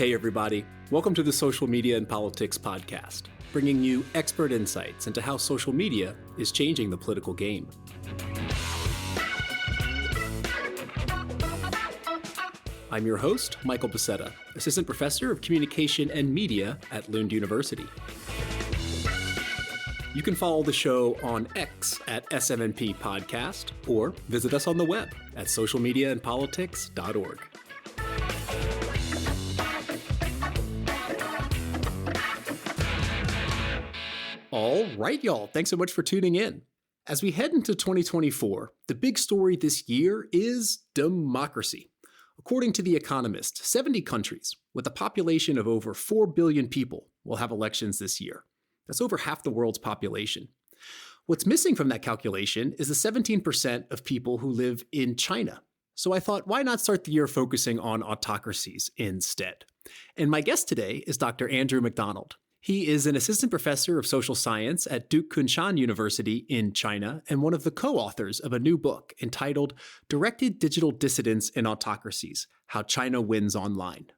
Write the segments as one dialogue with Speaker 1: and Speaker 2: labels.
Speaker 1: Hey, everybody. Welcome to the Social Media and Politics podcast, bringing you expert insights into how social media is changing the political game. I'm your host, Michael Becerra, Assistant Professor of Communication and Media at Lund University. You can follow the show on X at SMNP Podcast or visit us on the web at socialmediaandpolitics.org. All right, y'all. Thanks so much for tuning in. As we head into 2024, the big story this year is democracy. According to The Economist, 70 countries with a population of over 4 billion people will have elections this year. That's over half the world's population. What's missing from that calculation is the 17% of people who live in China. So I thought, why not start the year focusing on autocracies instead? And my guest today is Dr. Andrew MacDonald. He is an assistant professor of social science at Duke Kunshan University in China and one of the co-authors of a new book entitled Directed Digital Dissidence in Autocracies: How China Wins Online.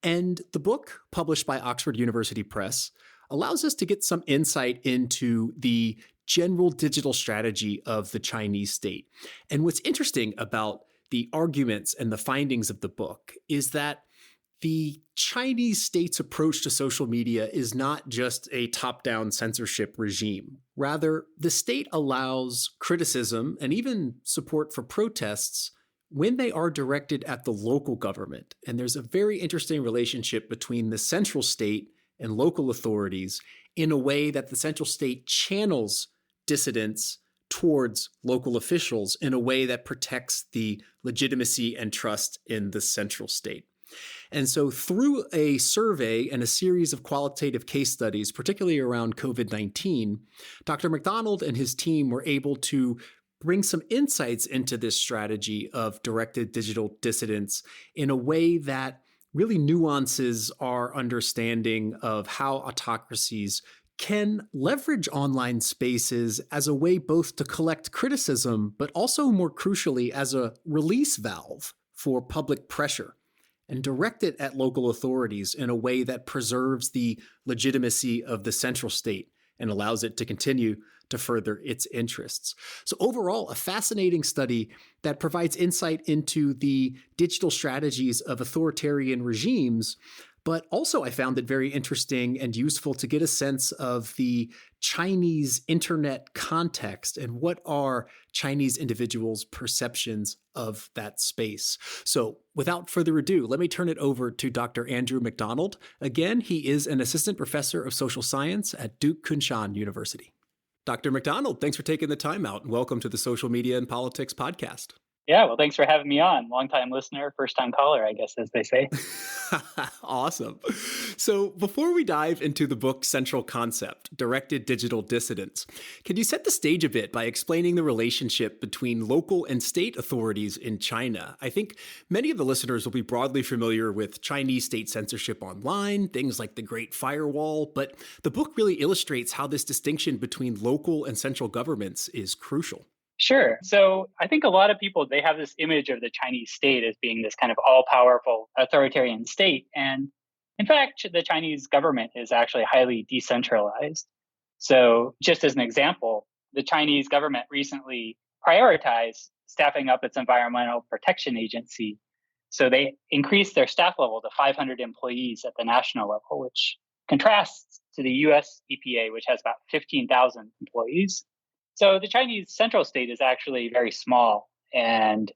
Speaker 1: And the book, published by Oxford University Press, allows us to get some insight into the general digital strategy of the Chinese state. And what's interesting about the arguments and the findings of the book is that the Chinese state's approach to social media is not just a top-down censorship regime. Rather, the state allows criticism and even support for protests when they are directed at the local government. And there's a very interesting relationship between the central state and local authorities in a way that the central state channels dissidents towards local officials in a way that protects the legitimacy and trust in the central state. And so through a survey and a series of qualitative case studies, particularly around COVID-19, Dr. MacDonald and his team were able to bring some insights into this strategy of directed digital dissidence in a way that really nuances our understanding of how autocracies can leverage online spaces as a way both to collect criticism, but also more crucially as a release valve for public pressure, and direct it at local authorities in a way that preserves the legitimacy of the central state and allows it to continue to further its interests. So overall, a fascinating study that provides insight into the digital strategies of authoritarian regimes. But also I found it very interesting and useful to get a sense of the Chinese internet context and what are Chinese individuals' perceptions of that space. So without further ado, let me turn it over to Dr. Andrew MacDonald. Again, he is an assistant professor of social science at Duke Kunshan University. Dr. MacDonald, thanks for taking the time out and welcome to the Social Media and Politics podcast.
Speaker 2: Yeah, well, thanks for having me on. Long-time listener, first-time caller, I guess, as they say.
Speaker 1: Awesome. So before we dive into the book's central concept, directed digital dissidence, can you set the stage a bit by explaining the relationship between local and state authorities in China? I think many of the listeners will be broadly familiar with Chinese state censorship online, things like the Great Firewall, but the book really illustrates how this distinction between local and central governments is crucial.
Speaker 2: Sure. So I think a lot of people, they have this image of the Chinese state as being this kind of all-powerful authoritarian state. And in fact, the Chinese government is actually highly decentralized. So just as an example, the Chinese government recently prioritized staffing up its Environmental Protection Agency. So they increased their staff level to 500 employees at the national level, which contrasts to the US EPA, which has about 15,000 employees. So the Chinese central state is actually very small and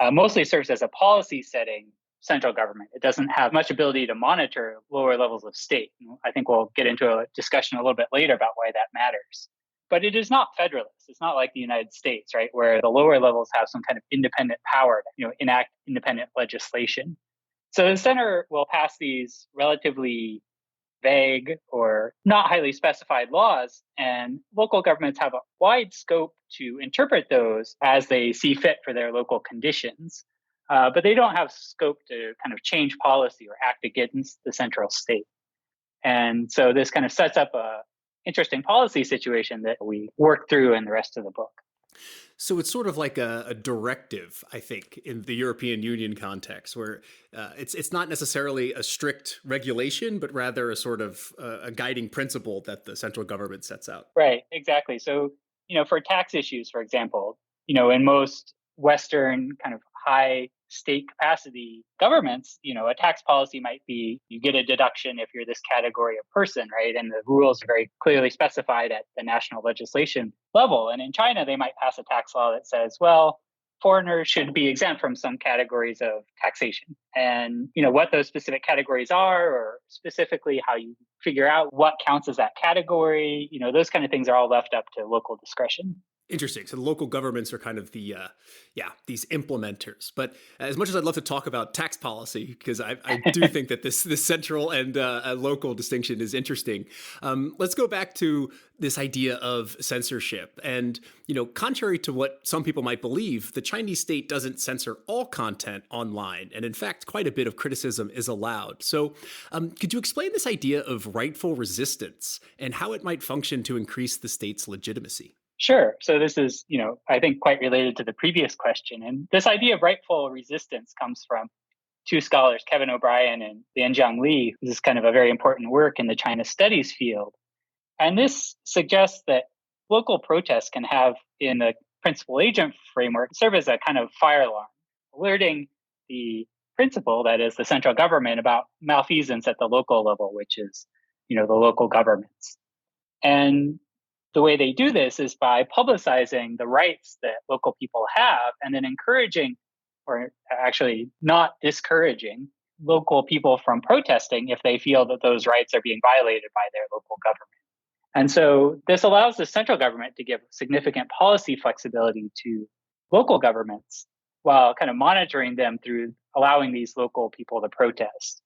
Speaker 2: mostly serves as a policy-setting central government. It doesn't have much ability to monitor lower levels of state. I think we'll get into a discussion a little bit later about why that matters. But it is not federalist. It's not like the United States, right, where the lower levels have some kind of independent power to, enact independent legislation. So the center will pass these relatively vague or not highly specified laws, and local governments have a wide scope to interpret those as they see fit for their local conditions. But they don't have scope to kind of change policy or act against the central state. And so this kind of sets up a interesting policy situation that we work through in the rest of the book.
Speaker 1: So it's sort of like a directive, I think, in the European Union context, where it's not necessarily a strict regulation, but rather a sort of a guiding principle that the central government sets out.
Speaker 2: Right, exactly. So, for tax issues, for example, in most Western kind of high state capacity governments, a tax policy might be you get a deduction if you're this category of person, right? And the rules are very clearly specified at the national legislation level. And in China, they might pass a tax law that says, well, foreigners should be exempt from some categories of taxation. And, what those specific categories are, or specifically how you figure out what counts as that category, those kind of things are all left up to local discretion.
Speaker 1: Interesting. So the local governments are kind of these implementers. But as much as I'd love to talk about tax policy, because I do think that this central and local distinction is interesting. Let's go back to this idea of censorship. And, contrary to what some people might believe, the Chinese state doesn't censor all content online. And in fact, quite a bit of criticism is allowed. So could you explain this idea of rightful resistance and how it might function to increase the state's legitimacy?
Speaker 2: Sure. So this is, I think quite related to the previous question. And this idea of rightful resistance comes from two scholars, Kevin O'Brien and Lianjiang Li. This is kind of a very important work in the China studies field. And this suggests that local protests can have, in the principal agent framework, serve as a kind of fire alarm, alerting the principal, that is the central government, about malfeasance at the local level, which is, the local governments. And the way they do this is by publicizing the rights that local people have and then encouraging, or actually not discouraging, local people from protesting if they feel that those rights are being violated by their local government. And so this allows the central government to give significant policy flexibility to local governments while kind of monitoring them through allowing these local people to protest.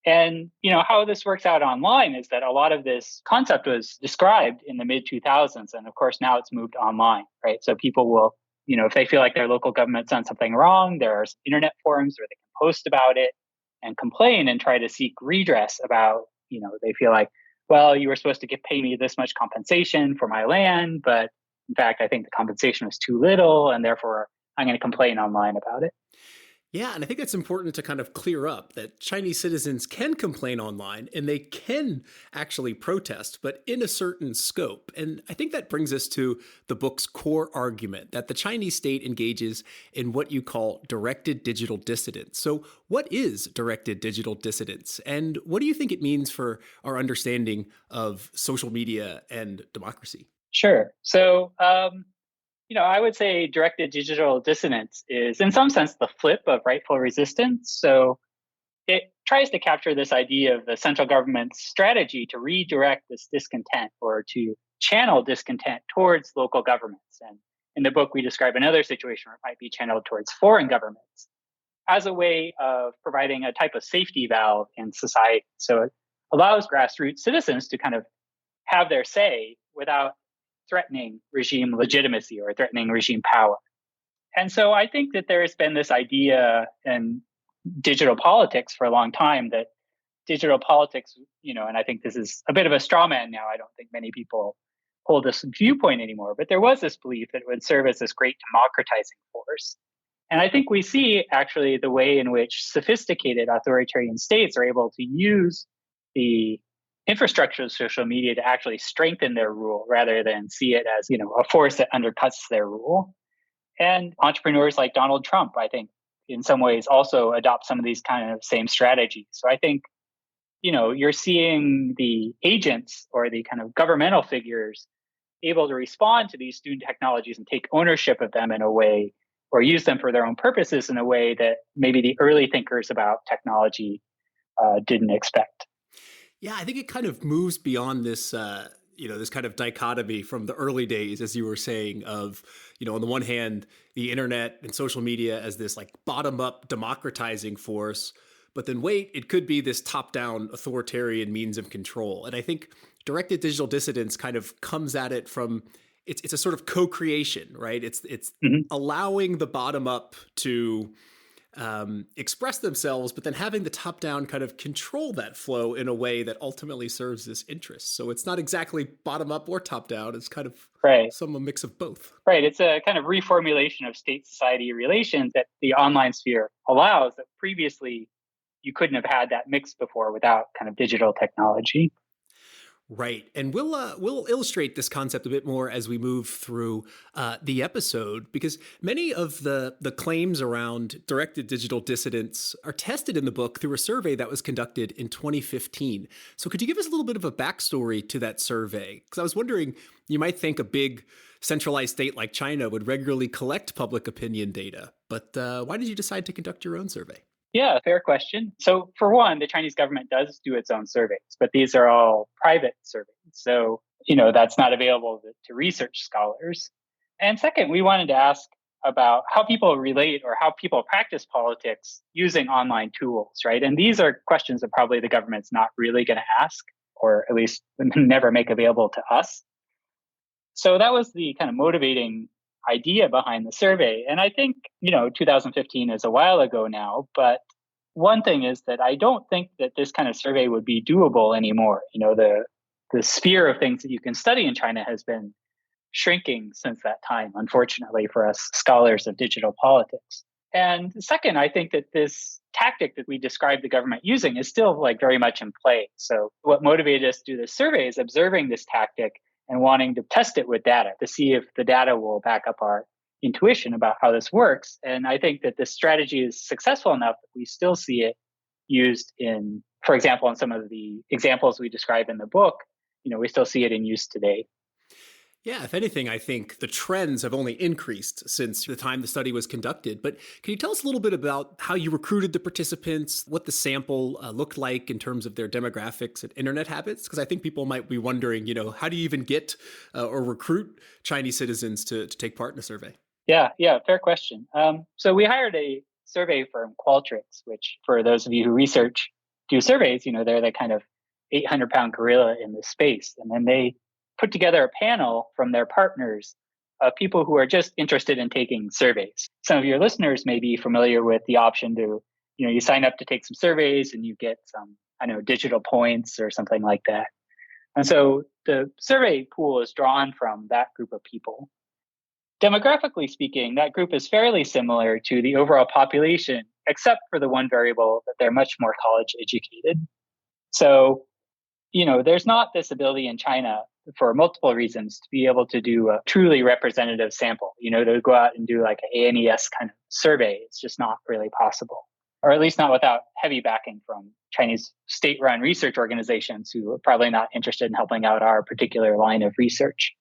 Speaker 2: And, how this works out online is that a lot of this concept was described in the mid 2000s. And of course, now it's moved online, right? So people will, if they feel like their local government's done something wrong, there are internet forums where they can post about it and complain and try to seek redress about, they feel like, well, you were supposed to pay me this much compensation for my land, but in fact, I think the compensation was too little, and therefore I'm going to complain online about it.
Speaker 1: Yeah, and I think it's important to kind of clear up that Chinese citizens can complain online and they can actually protest, but in a certain scope. And I think that brings us to the book's core argument that the Chinese state engages in what you call directed digital dissidence. So, what is directed digital dissidence? And what do you think it means for our understanding of social media and democracy?
Speaker 2: Sure. So, I would say directed digital dissonance is, in some sense, the flip of rightful resistance. So it tries to capture this idea of the central government's strategy to redirect this discontent or to channel discontent towards local governments. And in the book, we describe another situation where it might be channeled towards foreign governments as a way of providing a type of safety valve in society. So it allows grassroots citizens to kind of have their say without threatening regime legitimacy or threatening regime power. And so I think that there has been this idea in digital politics for a long time that digital politics, and I think this is a bit of a straw man now. I don't think many people hold this viewpoint anymore, but there was this belief that it would serve as this great democratizing force. And I think we see actually the way in which sophisticated authoritarian states are able to use the infrastructure of social media to actually strengthen their rule rather than see it as, a force that undercuts their rule. And entrepreneurs like Donald Trump, I think, in some ways also adopt some of these kind of same strategies. So I think, you're seeing the agents or the kind of governmental figures able to respond to these new technologies and take ownership of them in a way, or use them for their own purposes in a way that maybe the early thinkers about technology didn't expect.
Speaker 1: Yeah, I think it kind of moves beyond this, this kind of dichotomy from the early days, as you were saying, of, on the one hand, the internet and social media as this like bottom up democratizing force, but then wait, it could be this top down authoritarian means of control. And I think directed digital dissidence kind of comes at it from it's a sort of co-creation, right? It's
Speaker 2: Mhm.
Speaker 1: allowing the bottom up to express themselves, but then having the top down kind of control that flow in a way that ultimately serves this interest. So it's not exactly bottom up or top down. It's kind of
Speaker 2: Right.
Speaker 1: a mix of both.
Speaker 2: Right. It's a kind of reformulation of state society relations that the online sphere allows that previously you couldn't have had that mix before without kind of digital technology.
Speaker 1: Right, and we'll illustrate this concept a bit more as we move through the episode, because many of the claims around directed digital dissidence are tested in the book through a survey that was conducted in 2015. So, could you give us a little bit of a backstory to that survey? Because I was wondering, you might think a big centralized state like China would regularly collect public opinion data, but why did you decide to conduct your own survey?
Speaker 2: Yeah, fair question. So, for one, the Chinese government does do its own surveys, but these are all private surveys. So, that's not available to research scholars. And second, we wanted to ask about how people relate or how people practice politics using online tools, right? And these are questions that probably the government's not really going to ask, or at least never make available to us. So that was the kind of motivating idea behind the survey. And I think, 2015 is a while ago now, but one thing is that I don't think that this kind of survey would be doable anymore. The sphere of things that you can study in China has been shrinking since that time, unfortunately, for us scholars of digital politics. And second, I think that this tactic that we described the government using is still like very much in play. So what motivated us to do this survey is observing this tactic and wanting to test it with data to see if the data will back up our intuition about how this works. And I think that this strategy is successful enough that we still see it used in, for example, in some of the examples we describe in the book, we still see it in use today.
Speaker 1: Yeah, if anything, I think the trends have only increased since the time the study was conducted. But can you tell us a little bit about how you recruited the participants, what the sample looked like in terms of their demographics and internet habits? Because I think people might be wondering, how do you even get or recruit Chinese citizens to take part in a survey?
Speaker 2: Yeah, fair question. So we hired a survey firm, Qualtrics, which for those of you who do surveys, they're the kind of 800-pound gorilla in this space. And then they put together a panel from their partners of people who are just interested in taking surveys. Some of your listeners may be familiar with the option to, you sign up to take some surveys and you get some, digital points or something like that. And so the survey pool is drawn from that group of people. Demographically speaking, that group is fairly similar to the overall population, except for the one variable that they're much more college educated. So, there's not this ability in China for multiple reasons to be able to do a truly representative sample, to go out and do like an ANES kind of survey. It's just not really possible, or at least not without heavy backing from Chinese state-run research organizations who are probably not interested in helping out our particular line of research.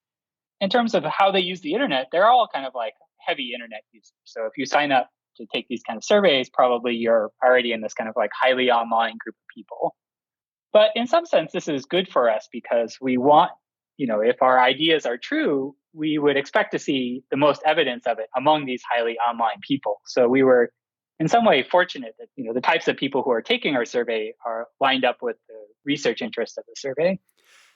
Speaker 2: In terms of how they use the internet, they're all kind of like heavy internet users. So if you sign up to take these kind of surveys, probably you're already in this kind of like highly online group of people. But in some sense, this is good for us because we want, if our ideas are true, we would expect to see the most evidence of it among these highly online people. So we were in some way fortunate that, the types of people who are taking our survey are lined up with the research interest of the survey.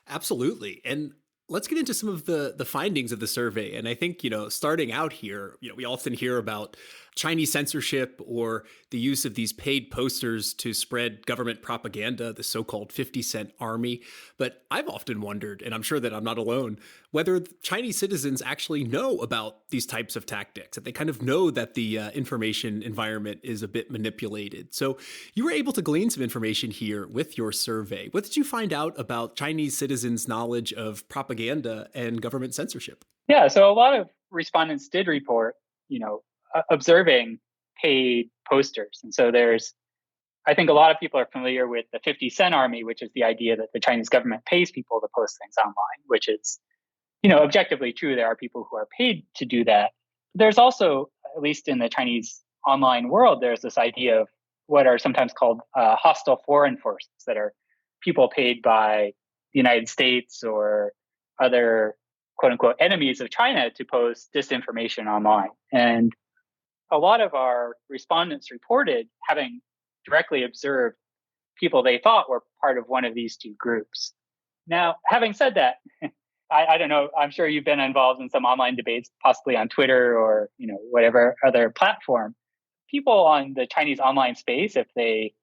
Speaker 1: Absolutely. And let's get into some of the findings of the survey. And I think, starting out here, we often hear about Chinese censorship or the use of these paid posters to spread government propaganda, the so-called 50-cent army. But I've often wondered, and I'm sure that I'm not alone, whether Chinese citizens actually know about these types of tactics, that they kind of know that the information environment is a bit manipulated. So you were able to glean some information here with your survey. What did you find out about Chinese citizens' knowledge of propaganda and government censorship?
Speaker 2: Yeah, so a lot of respondents did report, observing paid posters. And so I think a lot of people are familiar with the 50-cent army, which is the idea that the Chinese government pays people to post things online, which is, objectively true. There are people who are paid to do that. There's also, at least in the Chinese online world, there's this idea of what are sometimes called hostile foreign forces that are people paid by the United States or other quote unquote enemies of China to post disinformation online. And a lot of our respondents reported having directly observed people they thought were part of one of these two groups. Now, having said that, I don't know, I'm sure you've been involved in some online debates, possibly on Twitter or, whatever other platform. people on the Chinese online space, if they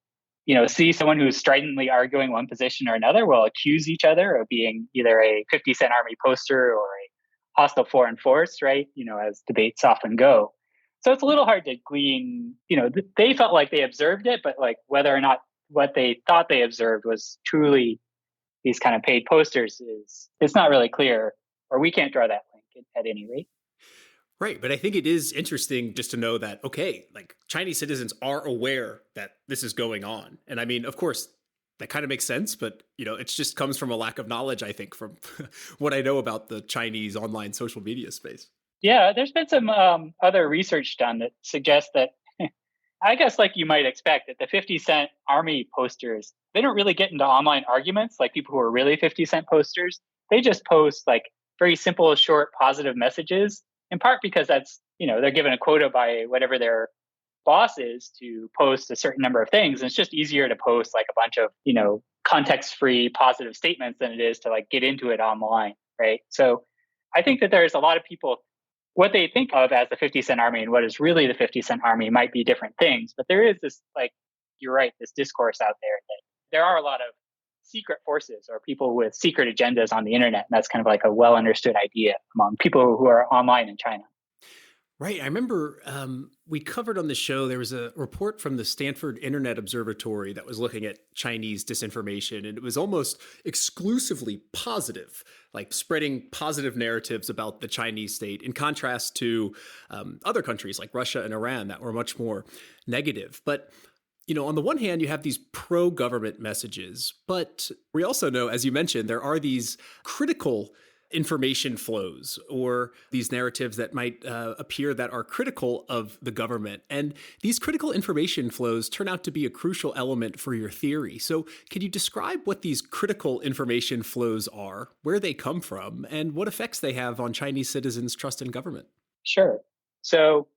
Speaker 2: see someone who's stridently arguing one position or another, will accuse each other of being either a 50 Cent Army poster or a hostile foreign force, right? As debates often go. So it's a little hard to glean, they felt like they observed it, but like whether or not what they thought they observed was truly these kind of paid posters it's not really clear, or we can't draw that link at any rate.
Speaker 1: Right. But I think it is interesting just to know that, okay, like Chinese citizens are aware that this is going on. And I mean, of course, that kind of makes sense, but it just comes from a lack of knowledge, I think, from what I know about the Chinese online social media space.
Speaker 2: Yeah, there's been some other research done that suggests that, I guess, like you might expect, that the 50 Cent Army posters, they don't really get into online arguments like people who are really 50 Cent posters. They just post like very simple, short, positive messages, in part because that's, they're given a quota by whatever their boss is to post a certain number of things. And it's just easier to post like a bunch of, context-free positive statements than it is to like get into it online, right? So I think that there's a lot of people, what they think of as the 50 Cent Army and what is really the 50 Cent Army might be different things. But there is this, like, you're right, this discourse out there that there are a lot of secret forces or people with secret agendas on the internet. And that's kind of like a well understood idea among people who are online in China.
Speaker 1: Right. I remember we covered on the show, there was a report from the Stanford Internet Observatory that was looking at Chinese disinformation, and it was almost exclusively positive, like spreading positive narratives about the Chinese state, in contrast to other countries like Russia and Iran that were much more negative. But on the one hand, you have these pro-government messages, but we also know, as you mentioned, there are these critical information flows or these narratives that might appear that are critical of the government. And these critical information flows turn out to be a crucial element for your theory. So can you describe what these critical information flows are, where they come from, and what effects they have on Chinese citizens' trust in government?
Speaker 2: Sure. So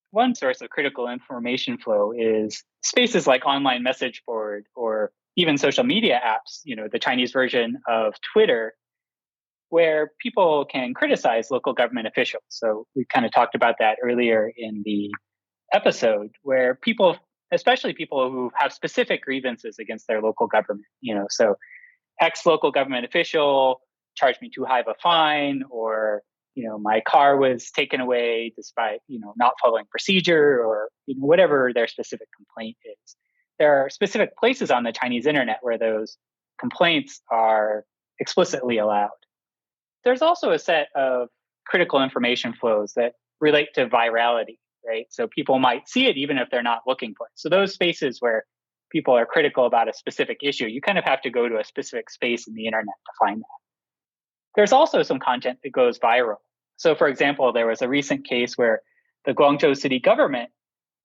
Speaker 2: one source of critical information flow is spaces like online message board or even social media apps, the Chinese version of Twitter, where people can criticize local government officials. So we kind of talked about that earlier in the episode, where people, especially people who have specific grievances against their local government, so X local government official charged me too high of a fine, or my car was taken away despite not following procedure, or whatever their specific complaint is. There are specific places on the Chinese internet where those complaints are explicitly allowed. There's also a set of critical information flows that relate to virality, right? So people might see it even if they're not looking for it. So those spaces where people are critical about a specific issue, you kind of have to go to a specific space in the internet to find that. There's also some content that goes viral. So for example, there was a recent case where the Guangzhou city government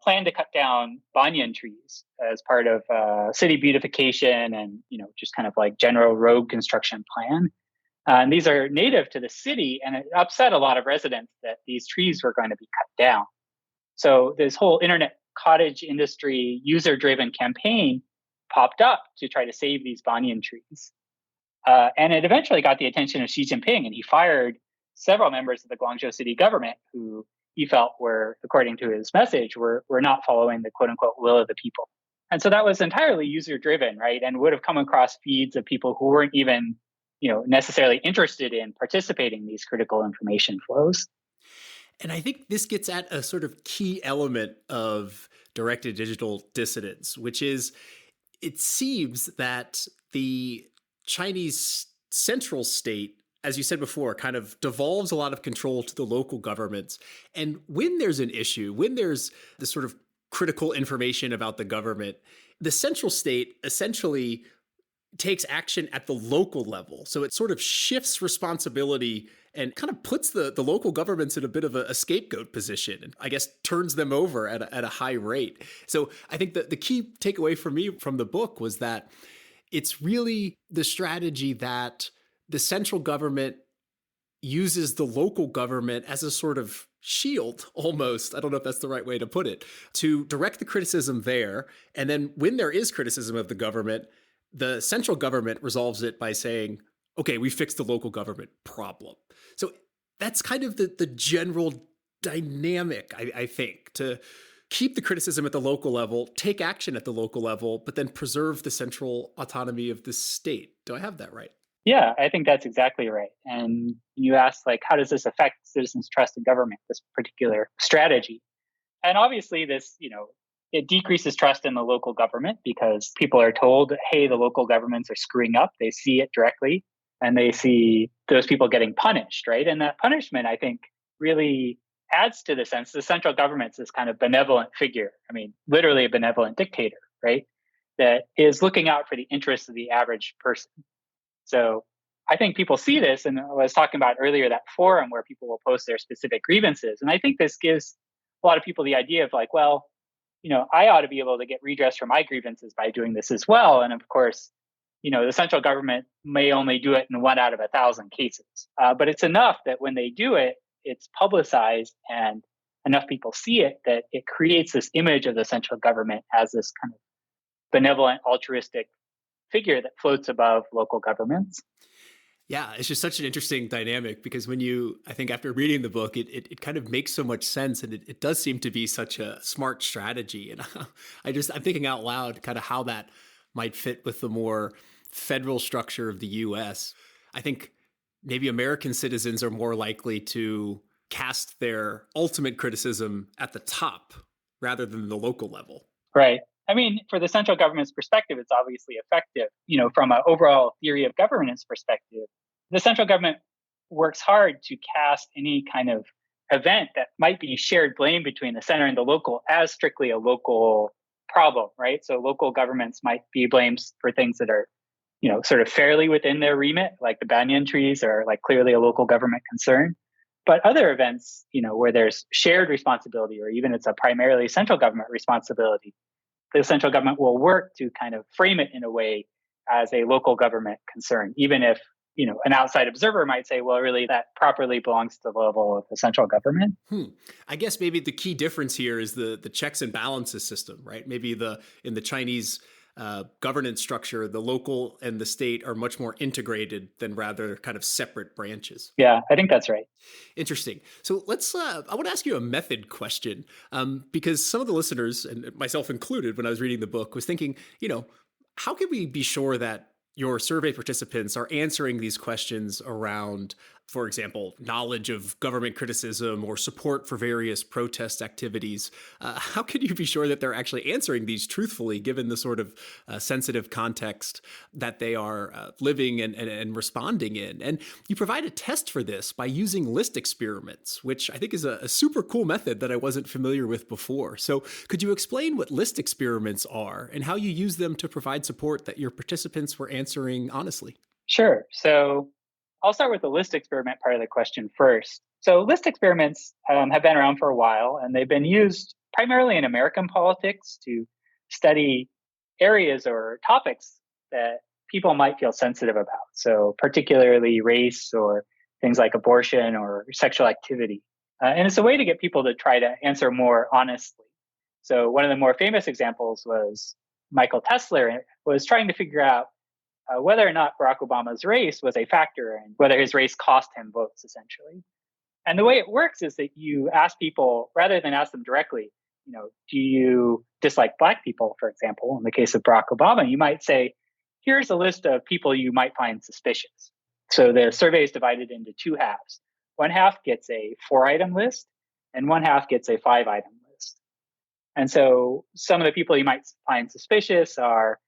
Speaker 2: planned to cut down banyan trees as part of city beautification and, just kind of like general road construction plan. And these are native to the city, and it upset a lot of residents that these trees were going to be cut down. So this whole internet cottage industry user-driven campaign popped up to try to save these banyan trees. And it eventually got the attention of Xi Jinping, and he fired several members of the Guangzhou city government who he felt were, according to his message, were not following the quote-unquote will of the people. And so that was entirely user-driven, right? And would have come across feeds of people who weren't even necessarily interested in participating in these critical information flows.
Speaker 1: And I think this gets at a sort of key element of directed digital dissidence, which is it seems that the Chinese central state, as you said before, kind of devolves a lot of control to the local governments. And when there's an issue, when there's this sort of critical information about the government, the central state essentially takes action at the local level. So it sort of shifts responsibility and kind of puts the local governments in a bit of a scapegoat position and I guess turns them over at a high rate. So I think that the key takeaway for me from the book was that it's really the strategy that the central government uses the local government as a sort of shield almost. I don't know if that's the right way to put it, to direct the criticism there. And then when there is criticism of the government, the central government resolves it by saying, okay, we fixed the local government problem. So that's kind of the general dynamic, I think, to keep the criticism at the local level, take action at the local level, but then preserve the central autonomy of the state. Do I have that right?
Speaker 2: Yeah, I think that's exactly right. And you asked, like, how does this affect citizens' trust in government, this particular strategy? And obviously, this, it decreases trust in the local government because people are told, hey, the local governments are screwing up. They see it directly and they see those people getting punished, right? And that punishment, I think, really adds to the sense the central government's this kind of benevolent figure. I mean, literally a benevolent dictator, right? That is looking out for the interests of the average person. So I think people see this, and I was talking about earlier that forum where people will post their specific grievances. And I think this gives a lot of people the idea of like, well, I ought to be able to get redress for my grievances by doing this as well. And of course, the central government may only do it in 1 out of 1,000 cases. But it's enough that when they do it, it's publicized and enough people see it that it creates this image of the central government as this kind of benevolent, altruistic figure that floats above local governments.
Speaker 1: Yeah, it's just such an interesting dynamic because I think after reading the book, it kind of makes so much sense and it does seem to be such a smart strategy. And I'm thinking out loud kind of how that might fit with the more federal structure of the US. I think maybe American citizens are more likely to cast their ultimate criticism at the top rather than the local level.
Speaker 2: Right. I mean, for the central government's perspective, it's obviously effective. From an overall theory of governance perspective, the central government works hard to cast any kind of event that might be shared blame between the center and the local as strictly a local problem, right? So local governments might be blamed for things that are, sort of fairly within their remit, like the banyan trees are like clearly a local government concern. But other events, where there's shared responsibility or even it's a primarily central government responsibility, the central government will work to kind of frame it in a way as a local government concern, even if, an outside observer might say, well, really, that properly belongs to the level of the central government.
Speaker 1: I guess maybe the key difference here is the checks and balances system, right? Maybe in the Chinese governance structure, the local and the state are much more integrated than rather kind of separate branches.
Speaker 2: Yeah, I think that's right.
Speaker 1: Interesting. So I want to ask you a method question because some of the listeners, and myself included, when I was reading the book, was thinking, how can we be sure that your survey participants are answering these questions around, for example, knowledge of government criticism or support for various protest activities? How can you be sure that they're actually answering these truthfully, given the sort of sensitive context that they are living and responding in? And you provide a test for this by using list experiments, which I think is a super cool method that I wasn't familiar with before. So could you explain what list experiments are and how you use them to provide support that your participants were answering honestly?
Speaker 2: Sure. So I'll start with the list experiment part of the question first. So list experiments have been around for a while, and they've been used primarily in American politics to study areas or topics that people might feel sensitive about. So particularly race or things like abortion or sexual activity. And it's a way to get people to try to answer more honestly. So one of the more famous examples was Michael Tesler was trying to figure out whether or not Barack Obama's race was a factor and whether his race cost him votes, essentially. And the way it works is that you ask people, rather than ask them directly, do you dislike Black people, for example? In the case of Barack Obama, you might say, here's a list of people you might find suspicious. So the survey is divided into two halves. One half gets a 4-item list, and one half gets a 5-item list. And so some of the people you might find suspicious are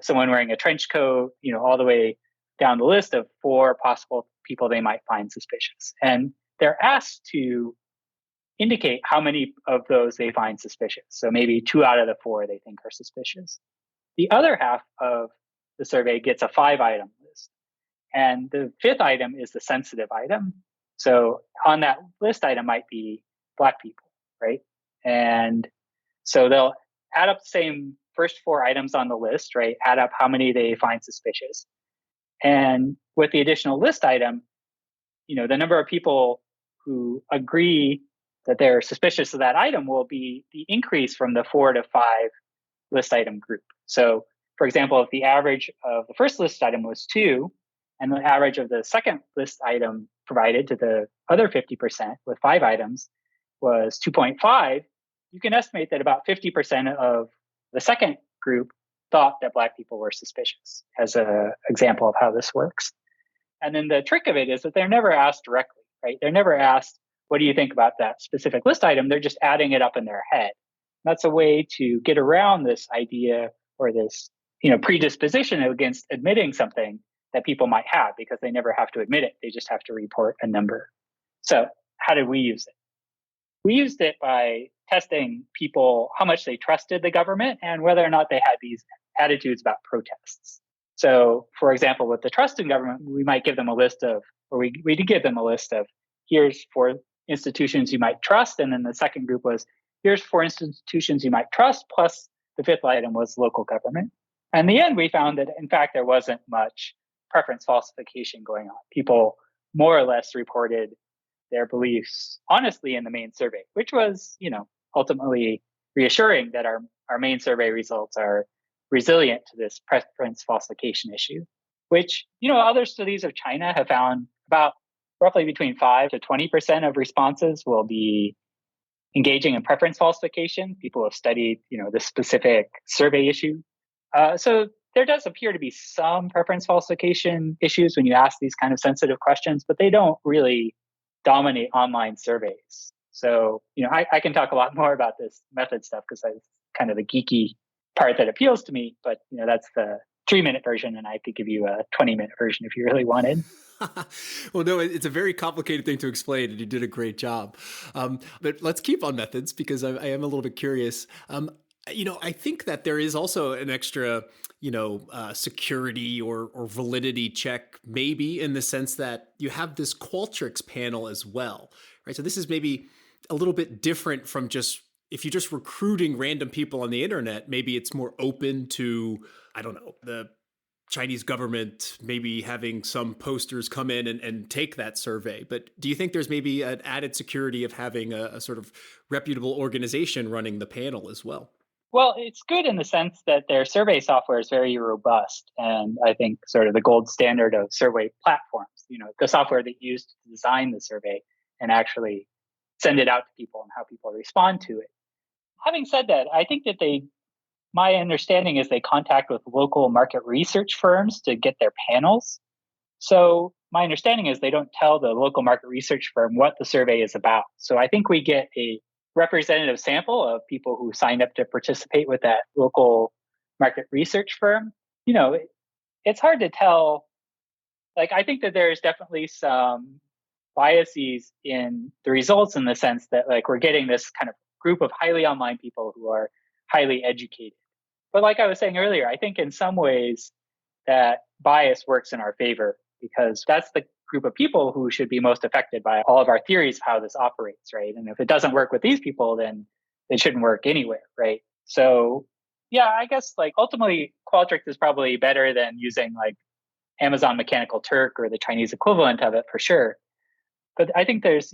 Speaker 2: someone wearing a trench coat, all the way down the list of 4 possible people they might find suspicious. And they're asked to indicate how many of those they find suspicious. So maybe 2 out of the 4 they think are suspicious. The other half of the survey gets a 5-item list. And the 5th item is the sensitive item. So on that list item might be Black people, right? And so they'll add up the same first 4 items on the list, right? Add up how many they find suspicious. And with the additional list item, the number of people who agree that they're suspicious of that item will be the increase from the 4 to 5 list item group. So, for example, if the average of the first list item was 2, and the average of the second list item provided to the other 50% with 5 items was 2.5, you can estimate that about 50% of the second group thought that Black people were suspicious, as an example of how this works. And then the trick of it is that they're never asked directly, right? They're never asked, what do you think about that specific list item? They're just adding it up in their head. That's a way to get around this idea or this, predisposition against admitting something that people might have because they never have to admit it. They just have to report a number. So how did we use it? We used it by testing people, how much they trusted the government and whether or not they had these attitudes about protests. So, for example, with the trust in government, we might give them a list of, or we did give them a list of, here's 4 institutions you might trust. And then the second group was, here's 4 institutions you might trust, plus the 5th item was local government. And in the end, we found that, in fact, there wasn't much preference falsification going on. People more or less reported their beliefs honestly in the main survey, which was, ultimately reassuring that our main survey results are resilient to this preference falsification issue, which, other studies of China have found about roughly between 5 to 20% of responses will be engaging in preference falsification. People have studied, the specific survey issue. So there does appear to be some preference falsification issues when you ask these kind of sensitive questions, but they don't really dominate online surveys. So, I can talk a lot more about this method stuff because that's kind of the geeky part that appeals to me, but that's the 3-minute version, and I could give you a 20-minute version if you really wanted.
Speaker 1: Well, no, it's a very complicated thing to explain, and you did a great job. But let's keep on methods because I am a little bit curious. I think that there is also an extra, security or validity check, maybe in the sense that you have this Qualtrics panel as well, right? So this is maybe a little bit different from just if you're just recruiting random people on the internet. Maybe it's more open to, I don't know, the Chinese government maybe having some posters come in and take that survey. But do you think there's maybe an added security of having a sort of reputable organization running the panel as well?
Speaker 2: Well, it's good in the sense that their survey software is very robust. And I think sort of the gold standard of survey platforms, the software that you use to design the survey and actually send it out to people and how people respond to it. Having said that, I think that my understanding is they contact with local market research firms to get their panels. So my understanding is they don't tell the local market research firm what the survey is about. So I think we get a representative sample of people who signed up to participate with that local market research firm. It's hard to tell. Like, I think that there's definitely some biases in the results in the sense that, like, we're getting this kind of group of highly online people who are highly educated. But like I was saying earlier, I think in some ways that bias works in our favor because that's the group of people who should be most affected by all of our theories of how this operates, right? And if it doesn't work with these people, then it shouldn't work anywhere, right? So yeah, I guess like ultimately Qualtrics is probably better than using like Amazon Mechanical Turk or the Chinese equivalent of it for sure. But I think there's,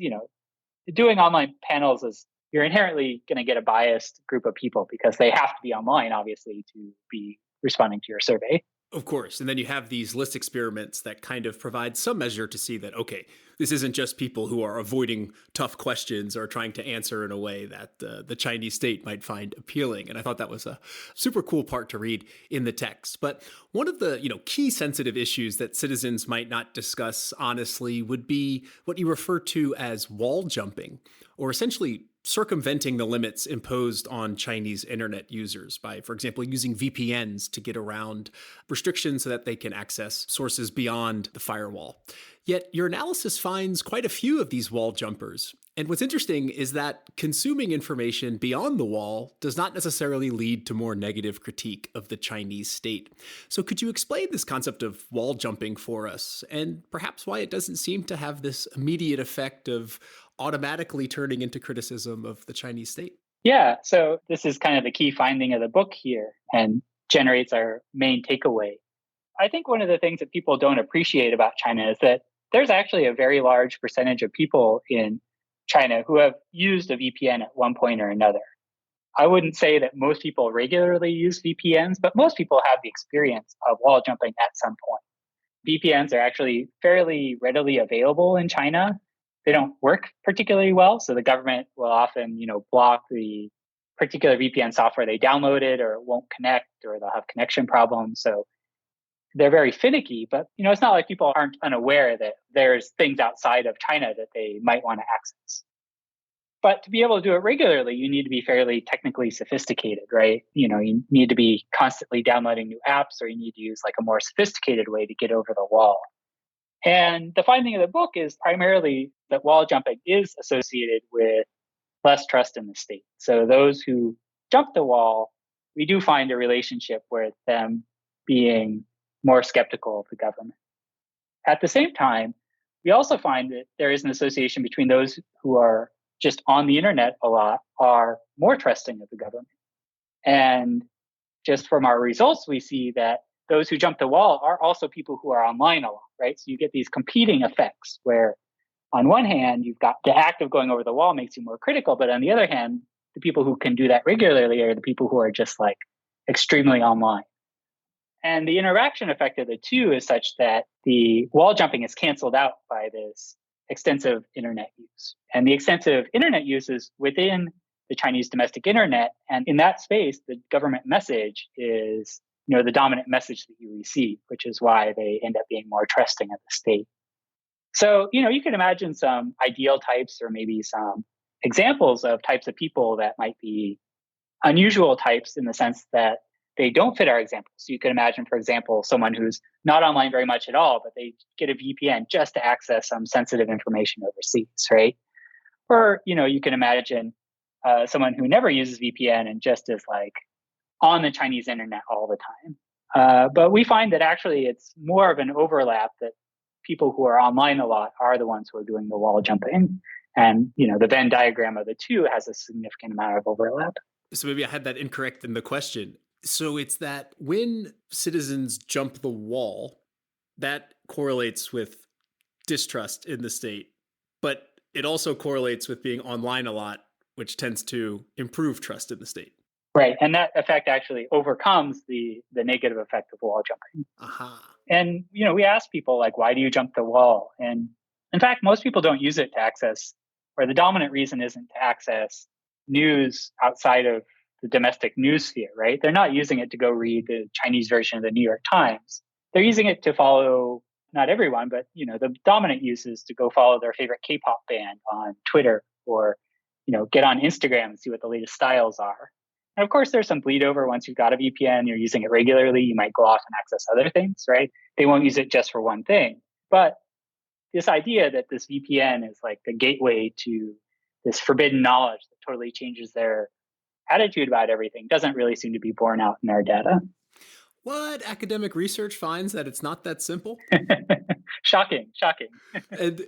Speaker 2: doing online panels is you're inherently going to get a biased group of people because they have to be online, obviously, to be responding to your survey.
Speaker 1: Of course. And then you have these list experiments that kind of provide some measure to see that, okay, this isn't just people who are avoiding tough questions or trying to answer in a way that the Chinese state might find appealing. And I thought that was a super cool part to read in the text. But one of the, key sensitive issues that citizens might not discuss honestly would be what you refer to as wall jumping, or essentially circumventing the limits imposed on Chinese internet users by, for example, using VPNs to get around restrictions so that they can access sources beyond the firewall. Yet your analysis finds quite a few of these wall jumpers. And what's interesting is that consuming information beyond the wall does not necessarily lead to more negative critique of the Chinese state. So could you explain this concept of wall jumping for us, and perhaps why it doesn't seem to have this immediate effect of automatically turning into criticism of the Chinese state?
Speaker 2: Yeah, so this is kind of the key finding of the book here and generates our main takeaway. I think one of the things that people don't appreciate about China is that there's actually a very large percentage of people in China who have used a VPN at one point or another. I wouldn't say that most people regularly use VPNs, but most people have the experience of wall jumping at some point. VPNs are actually fairly readily available in China. They don't work particularly well, so the government will often, block the particular VPN software they downloaded, or it won't connect, or they'll have connection problems. So they're very finicky, but it's not like people aren't unaware that there's things outside of China that they might want to access. But to be able to do it regularly, you need to be fairly technically sophisticated, right? You need to be constantly downloading new apps, or you need to use like a more sophisticated way to get over the wall. And the finding of the book is primarily that wall jumping is associated with less trust in the state. So those who jump the wall, we do find a relationship with them being more skeptical of the government. At the same time, we also find that there is an association between those who are just on the internet a lot are more trusting of the government. And just from our results, we see that those who jump the wall are also people who are online a lot, right? So you get these competing effects where on one hand, you've got the act of going over the wall makes you more critical, but on the other hand, the people who can do that regularly are the people who are just like extremely online. And the interaction effect of the two is such that the wall jumping is canceled out by this extensive internet use. And the extensive internet use is within the Chinese domestic internet. And in that space, the government message is, the dominant message that you receive, which is why they end up being more trusting of the state. So, you can imagine some ideal types, or maybe some examples of types of people that might be unusual types in the sense that they don't fit our examples. So you could imagine, for example, someone who's not online very much at all, but they get a VPN just to access some sensitive information overseas, right? Or, you can imagine someone who never uses VPN and just is like on the Chinese internet all the time. But we find that actually it's more of an overlap, that people who are online a lot are the ones who are doing the wall jumping. And, the Venn diagram of the two has a significant amount of overlap.
Speaker 1: So maybe I had that incorrect in the question. So it's that when citizens jump the wall, that correlates with distrust in the state, but it also correlates with being online a lot, which tends to improve trust in the state.
Speaker 2: Right. And that effect actually overcomes the negative effect of wall jumping.
Speaker 1: Aha.
Speaker 2: And, we ask people like, why do you jump the wall? And in fact, most people don't use it to access, or the dominant reason isn't to access news outside of the domestic news sphere, right? They're not using it to go read the Chinese version of the New York Times. They're using it to follow, not everyone, but, the dominant use is to go follow their favorite K-pop band on Twitter, or, get on Instagram and see what the latest styles are. And of course, there's some bleed over. Once you've got a VPN, you're using it regularly, you might go off and access other things, right? They won't use it just for one thing. But this idea that this VPN is like the gateway to this forbidden knowledge that totally changes their attitude about everything doesn't really seem to be borne out in our data.
Speaker 1: What academic research finds that it's not that simple?
Speaker 2: Shocking.
Speaker 1: And,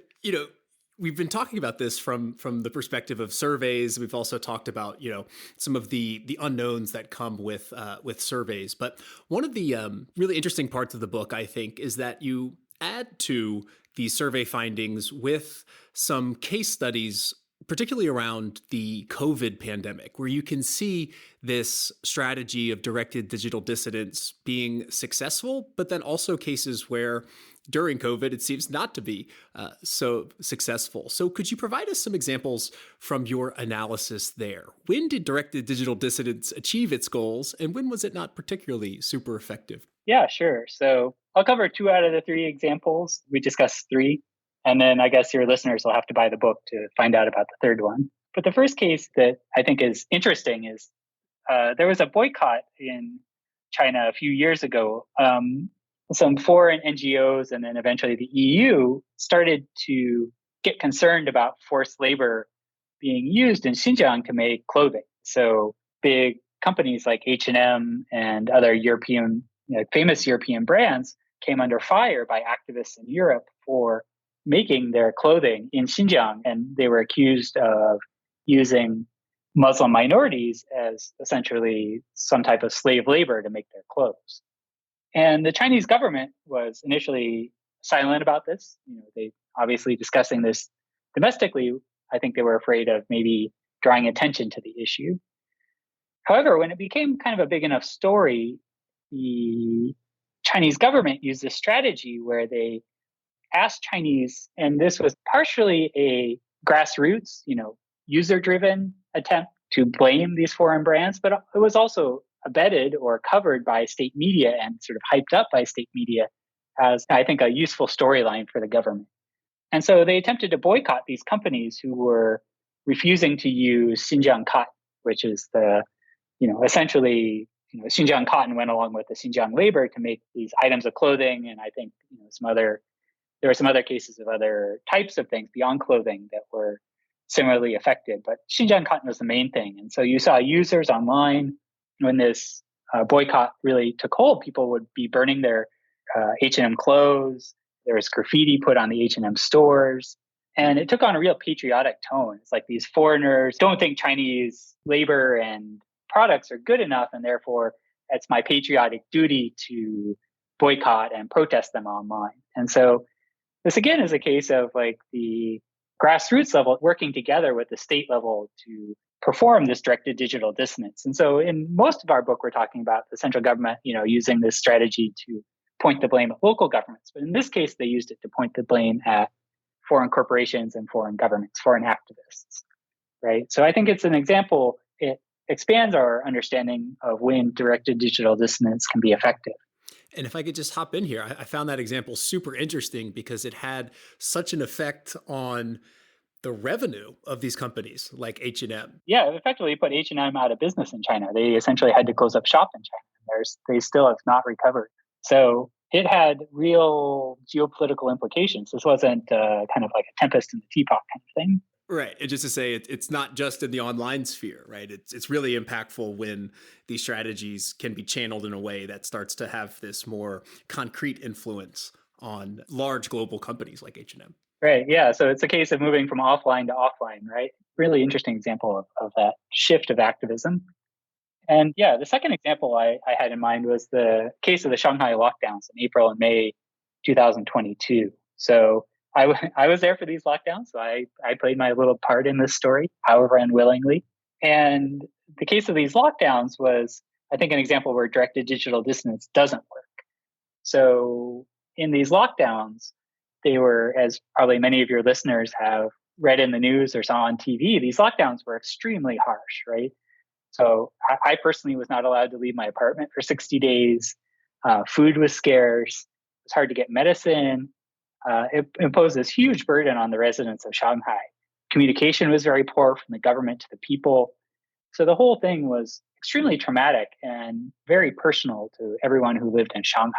Speaker 1: we've been talking about this from the perspective of surveys. We've also talked about, some of the unknowns that come with surveys. But one of the really interesting parts of the book, I think, is that you add to these survey findings with some case studies, particularly around the COVID pandemic, where you can see this strategy of directed digital dissidence being successful, but then also cases where during COVID, it seems not to be so successful. So could you provide us some examples from your analysis there? When did directed digital dissidence achieve its goals, and when was it not particularly super effective?
Speaker 2: Yeah, sure. So I'll cover 2 out of the 3 examples. We discussed 3. And then I guess your listeners will have to buy the book to find out about the 3rd one. But the first case that I think is interesting is there was a boycott in China a few years ago. Some foreign NGOs and then eventually the EU started to get concerned about forced labor being used in Xinjiang to make clothing. So big companies like H&M and other European, famous European brands came under fire by activists in Europe for making their clothing in Xinjiang, and they were accused of using Muslim minorities as essentially some type of slave labor to make their clothes. And the Chinese government was initially silent about this. They obviously discussing this domestically. I think they were afraid of maybe drawing attention to the issue. However, when it became kind of a big enough story, the Chinese government used this strategy where they asked Chinese, and this was partially a grassroots, user-driven attempt to blame these foreign brands, but it was also abetted or covered by state media and sort of hyped up by state media as, I think, a useful storyline for the government. And so they attempted to boycott these companies who were refusing to use Xinjiang cotton, which is the, essentially, Xinjiang cotton went along with the Xinjiang labor to make these items of clothing. And I think, there were some other cases of other types of things beyond clothing that were similarly affected. But Xinjiang cotton was the main thing. And so you saw users online when this boycott really took hold, people would be burning their H&M clothes. There was graffiti put on the H&M stores. And it took on a real patriotic tone. It's like these foreigners don't think Chinese labor and products are good enough, and therefore it's my patriotic duty to boycott and protest them online. And so this again is a case of like the grassroots level working together with the state level to perform this directed digital dissonance. And so in most of our book, we're talking about the central government, using this strategy to point the blame at local governments. But in this case, they used it to point the blame at foreign corporations and foreign governments, foreign activists, right? So I think it's an example, it expands our understanding of when directed digital dissonance can be effective.
Speaker 1: And if I could just hop in here, I found that example super interesting because it had such an effect on the revenue of these companies like H&M.
Speaker 2: Yeah, it effectively put H&M out of business in China. They essentially had to close up shop in China. They still have not recovered. So it had real geopolitical implications. This wasn't kind of like a tempest in the teapot kind of thing.
Speaker 1: Right. And just to say, it's not just in the online sphere, right? It's really impactful when these strategies can be channeled in a way that starts to have this more concrete influence on large global companies like H&M.
Speaker 2: Right. Yeah. So it's a case of moving from offline to offline, right? Really interesting example of that shift of activism. And yeah, the second example I had in mind was the case of the Shanghai lockdowns in April and May 2022. So I was there for these lockdowns, so I played my little part in this story, however unwillingly. And the case of these lockdowns was, I think, an example where directed digital dissonance doesn't work. So in these lockdowns, they were, as probably many of your listeners have read in the news or saw on TV, these lockdowns were extremely harsh, right? So I personally was not allowed to leave my apartment for 60 days. Food was scarce. It was hard to get medicine. It imposed this huge burden on the residents of Shanghai. Communication was very poor from the government to the people. So the whole thing was extremely traumatic and very personal to everyone who lived in Shanghai.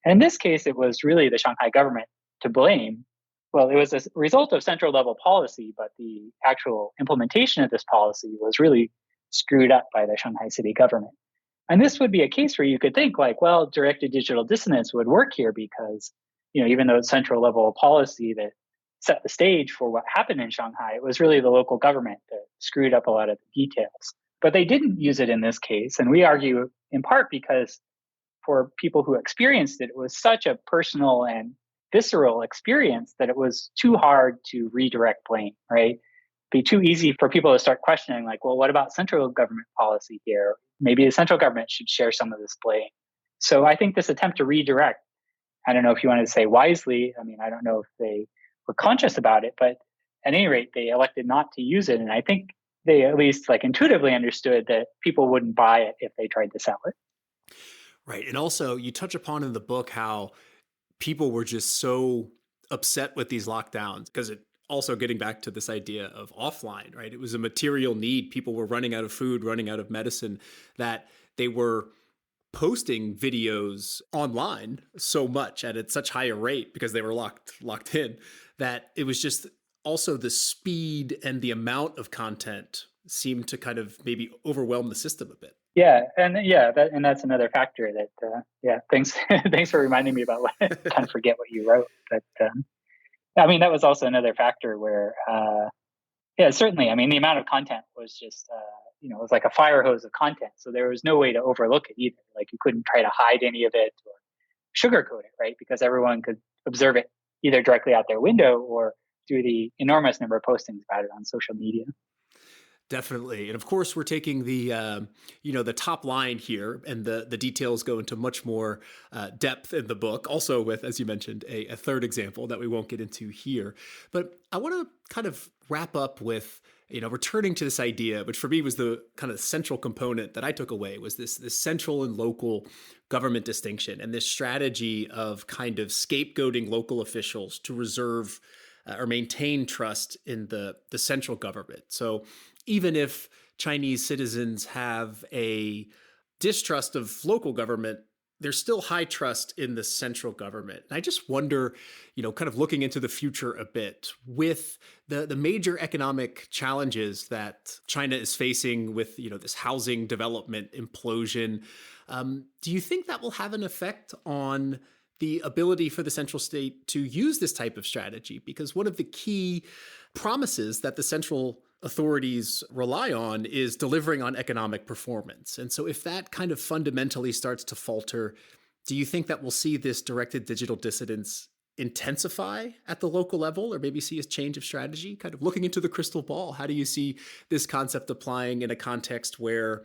Speaker 2: And in this case, it was really the Shanghai government to blame. Well, it was a result of central level policy, but the actual implementation of this policy was really screwed up by the Shanghai city government. And this would be a case where you could think like, well, directed digital dissonance would work here because, even though it's central level policy that set the stage for what happened in Shanghai, it was really the local government that screwed up a lot of the details. But they didn't use it in this case. And we argue in part because for people who experienced it, it was such a personal and visceral experience that it was too hard to redirect blame, right? Be too easy for people to start questioning, like, well, what about central government policy here? Maybe the central government should share some of this blame. So I think this attempt to redirect, I don't know if you wanted to say wisely. I mean, I don't know if they were conscious about it, but at any rate, they elected not to use it. And I think they at least like intuitively understood that people wouldn't buy it if they tried to sell it.
Speaker 1: Right. And also you touch upon in the book how people were just so upset with these lockdowns because it also getting back to this idea of offline, right? It was a material need. People were running out of food, running out of medicine, that they were posting videos online so much and at such higher rate because they were locked in, that it was just also the speed and the amount of content seemed to kind of maybe overwhelm the system a bit.
Speaker 2: And that's another factor that thanks thanks for reminding me about what I kind of forget what you wrote. But I mean, that was also another factor where certainly, I mean, the amount of content was just it was like a fire hose of content. So there was no way to overlook it either. Like you couldn't try to hide any of it or sugarcoat it, right? Because everyone could observe it either directly out their window or through the enormous number of postings about it on social media.
Speaker 1: Definitely. And of course, we're taking the top line here, and the details go into much more depth in the book. Also, with, as you mentioned, a third example that we won't get into here. But I want to kind of wrap up with returning to this idea, which for me was the kind of central component that I took away, was this central and local government distinction and this strategy of kind of scapegoating local officials to reserve or maintain trust in the central government. So even if Chinese citizens have a distrust of local government, there's still high trust in the central government. And I just wonder, kind of looking into the future a bit, with the major economic challenges that China is facing with, this housing development implosion, do you think that will have an effect on the ability for the central state to use this type of strategy? Because one of the key promises that the central authorities rely on is delivering on economic performance. And so if that kind of fundamentally starts to falter, do you think that we'll see this directed digital dissidence intensify at the local level, or maybe see a change of strategy? Kind of looking into the crystal ball, how do you see this concept applying in a context where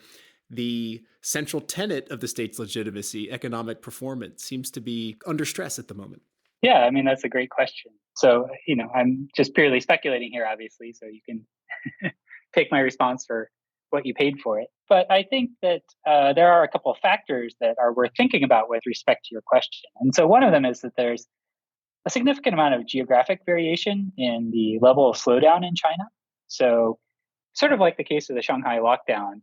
Speaker 1: the central tenet of the state's legitimacy, economic performance, seems to be under stress at the moment?
Speaker 2: Yeah, I mean, that's a great question. So, I'm just purely speculating here, obviously, so you can take my response for what you paid for it. But I think that there are a couple of factors that are worth thinking about with respect to your question. And so one of them is that there's a significant amount of geographic variation in the level of slowdown in China. So sort of like the case of the Shanghai lockdown,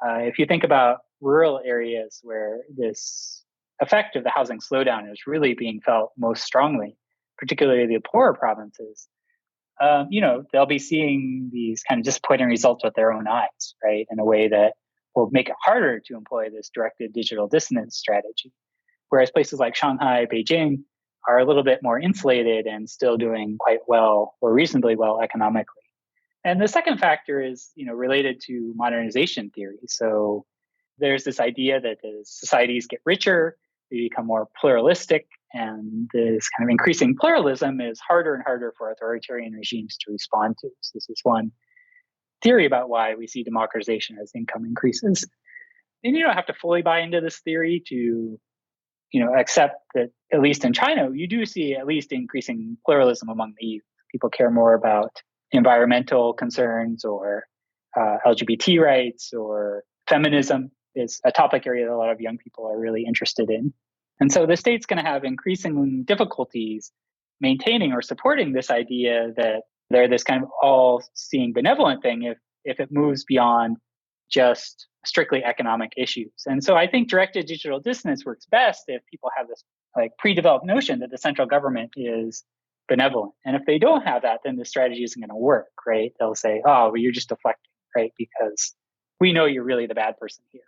Speaker 2: if you think about rural areas where this effect of the housing slowdown is really being felt most strongly, particularly the poorer provinces, they'll be seeing these kind of disappointing results with their own eyes, right? In a way that will make it harder to employ this directed digital dissonance strategy. Whereas places like Shanghai, Beijing are a little bit more insulated and still doing quite well, or reasonably well, economically. And the second factor is, related to modernization theory. So there's this idea that as societies get richer, they become more pluralistic, and this kind of increasing pluralism is harder and harder for authoritarian regimes to respond to. So this is one theory about why we see democratization as income increases. And you don't have to fully buy into this theory to, accept that at least in China, you do see at least increasing pluralism among the youth. People care more about environmental concerns or LGBT rights, or feminism is a topic area that a lot of young people are really interested in. And so the state's going to have increasing difficulties maintaining or supporting this idea that they're this kind of all-seeing benevolent thing if it moves beyond just strictly economic issues. And so I think directed digital dissonance works best if people have this pre-developed notion that the central government is benevolent. And if they don't have that, then the strategy isn't going to work, right? They'll say, oh, well, you're just deflecting, right? Because we know you're really the bad person here.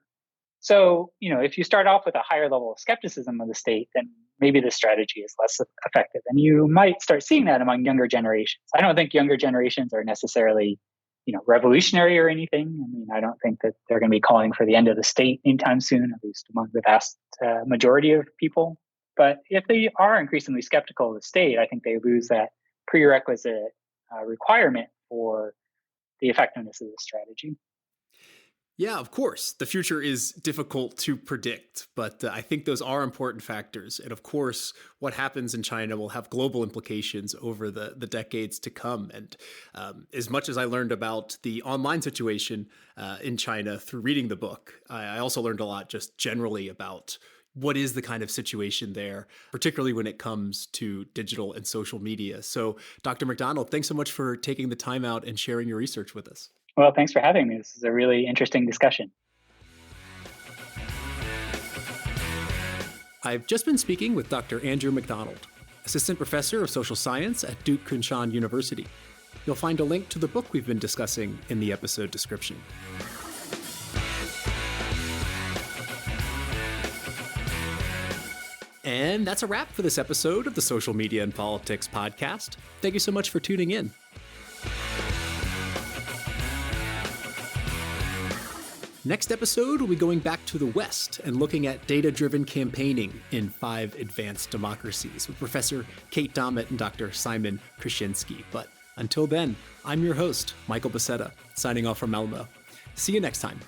Speaker 2: So, if you start off with a higher level of skepticism of the state, then maybe the strategy is less effective. And you might start seeing that among younger generations. I don't think younger generations are necessarily, revolutionary or anything. I mean, I don't think that they're going to be calling for the end of the state anytime soon, at least among the vast majority of people. But if they are increasingly skeptical of the state, I think they lose that prerequisite requirement for the effectiveness of the strategy.
Speaker 1: Yeah, of course. The future is difficult to predict, but I think those are important factors. And of course, what happens in China will have global implications over the decades to come. And as much as I learned about the online situation in China through reading the book, I also learned a lot just generally about what is the kind of situation there, particularly when it comes to digital and social media. So, Dr. MacDonald, thanks so much for taking the time out and sharing your research with us.
Speaker 2: Well, thanks for having me. This is a really interesting discussion.
Speaker 1: I've just been speaking with Dr. Andrew MacDonald, Assistant Professor of Social Science at Duke Kunshan University. You'll find a link to the book we've been discussing in the episode description. And that's a wrap for this episode of the Social Media and Politics podcast. Thank you so much for tuning in. Next episode, we'll be going back to the West and looking at data-driven campaigning in 5 advanced democracies with Professor Kate Dommett and Dr. Simon Krasinski. But Until then, I'm your host, Michael Becerra, signing off from Malmo. See you next time.